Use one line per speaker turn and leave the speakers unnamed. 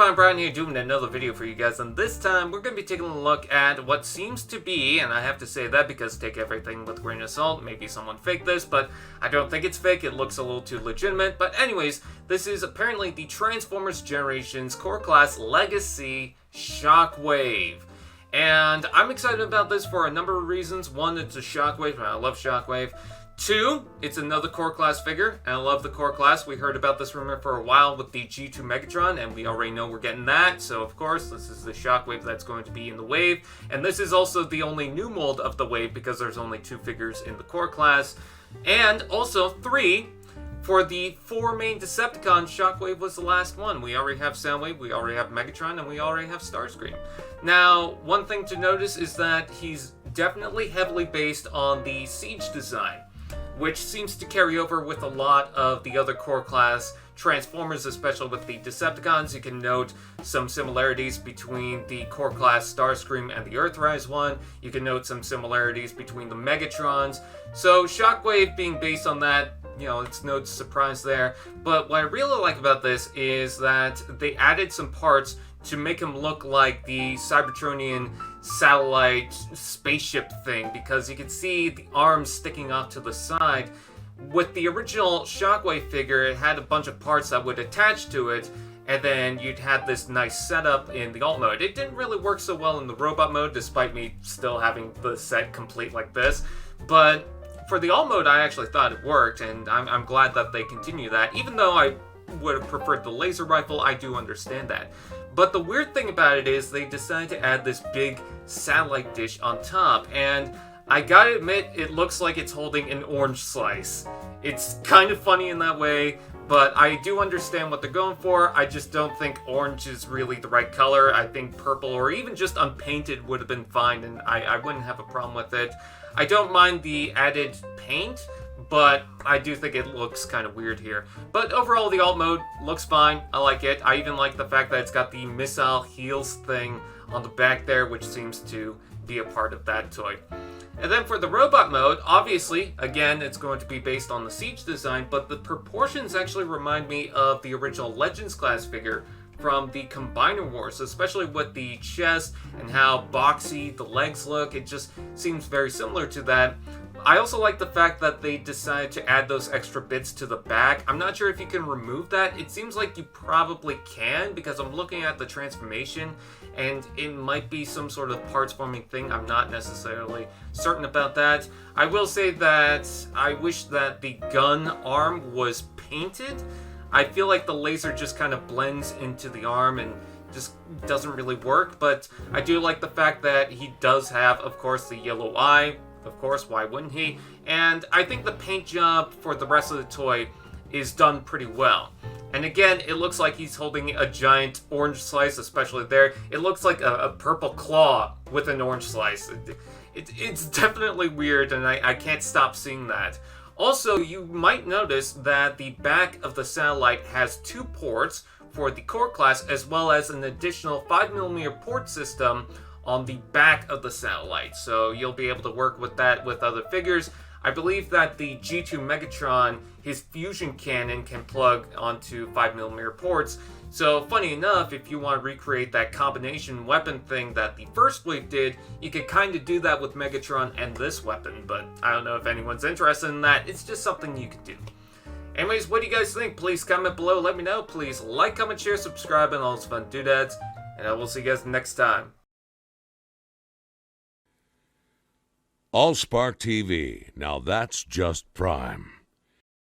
I'm Brian here doing another video for you guys, and this time we're going to be taking a look at what seems to be, and I have to say that because take everything with a grain of salt, maybe someone faked this, but I don't think it's fake, it looks a little too legitimate. But anyways, this is apparently the Transformers Generations Core Class Legacy Shockwave. And I'm excited about this for a number of reasons. One, it's a Shockwave, and I love Shockwave. Two, it's another core class figure, and I love the core class. We heard about this rumor for a while with the G2 Megatron, and we already know we're getting that. So, of course, this is the Shockwave that's going to be in the wave. And this is also the only new mold of the wave because there's only 2 figures in the core class. And also, 3, for the 4 main Decepticons, Shockwave was the last one. We already have Soundwave, we already have Megatron, and we already have Starscream. Now, one thing to notice is that he's definitely heavily based on the Siege design, which seems to carry over with a lot of the other core class Transformers, especially with the Decepticons. You can note some similarities between the core class Starscream and the Earthrise one. You can note some similarities between the Megatrons. So Shockwave being based on that, you know, it's no surprise there. But what I really like about this is that they added some parts to make him look like the Cybertronian satellite spaceship thing, because you can see the arms sticking off to the side. With the original Shockwave figure, it had a bunch of parts that would attach to it, and then you'd have this nice setup in the alt mode. It didn't really work so well in the robot mode, despite me still having the set complete like this. But for the alt mode, I actually thought it worked, and I'm glad that they continue that. Even though I would have preferred the laser rifle, I do understand that. But the weird thing about it is they decided to add this big satellite dish on top, and I gotta admit, it looks like it's holding an orange slice. It's kind of funny in that way, but I do understand what they're going for. I just don't think orange is really the right color. I think purple or even just unpainted would have been fine, and I wouldn't have a problem with it. I don't mind the added paint, but I do think it looks kind of weird here. But overall, the alt mode looks fine. I like it. I even like the fact that it's got the missile heels thing on the back there, which seems to be a part of that toy. And then for the robot mode, obviously, again, it's going to be based on the Siege design, but the proportions actually remind me of the original Legends class figure from the Combiner Wars, especially with the chest and how boxy the legs look. It just seems very similar to that. I also like the fact that they decided to add those extra bits to the back. I'm not sure if you can remove that. It seems like you probably can, because I'm looking at the transformation and it might be some sort of parts forming thing. I'm not necessarily certain about that. I will say that I wish that the gun arm was painted. I feel like the laser just kind of blends into the arm and just doesn't really work, but I do like the fact that he does have, of course, the yellow eye. Of course, why wouldn't he? And I think the paint job for the rest of the toy is done pretty well. And again, it looks like he's holding a giant orange slice, especially there. It looks like a purple claw with an orange slice. It's definitely weird, and I can't stop seeing that. Also, you might notice that the back of the satellite has 2 ports for the core class, as well as an additional 5mm port system on the back of the satellite. So you'll be able to work with that with other figures. I believe that the G2 Megatron, his fusion cannon can plug onto 5mm ports. So funny enough, if you want to recreate that combination weapon thing that the first wave did, you could kind of do that with Megatron and this weapon, but I don't know if anyone's interested in that. It's just something you could do. Anyways, what do you guys think? Please comment below, let me know. Please like, comment, share, subscribe, and all those fun doodads. And I will see you guys next time.
AllSpark TV. Now that's just prime.